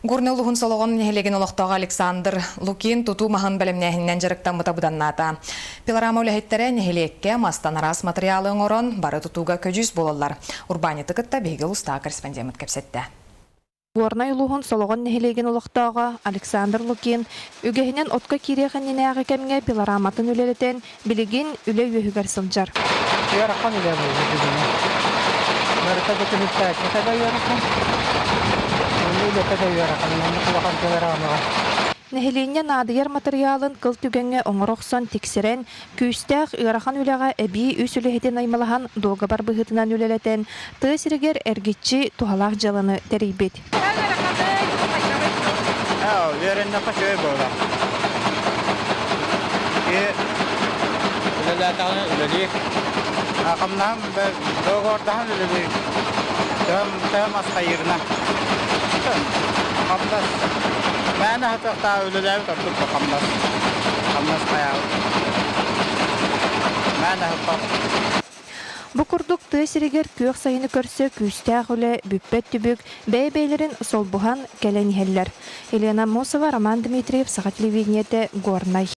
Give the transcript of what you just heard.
Гурнелугун сологон нехелеген олохтоға Александр Лукин туту махан бәлемнәһиннән жарыктан мұта буданната. Пилорама үләһеттере нехелекке мастан арас материалы оңорон бары тутуга көжүс болалар. Урбани тыкытта бейгел уста корреспондент кепсетте. Горнай улуғын солоғын нехелеген олықтауға Александр Лукин үгехінен отқа кирехін ненәғі кәмге пилораматын үлелетен білеген үле өйігер сылжар. Нехелене надыяр материалын кыл түгенге оңыроксон тексерен, күйістәқ ырахан үлеға әбі үс үлехетен аймалахан долга бар бұғытынан үлелетен, тығысырегер әргетчі тухалақ жалыны тәрейбет. Мәне хатта үлеләр тартып камнас. Камнас каяу. Мәне хатта. Бу курдук тысырегер көк сайыны көрсө күстәк үле бүппет түбүк бәйбәйлерин солбухан кәләнихелләр. Елена Мосова, Роман Дмитриев, Саха телевидениете, Горнай.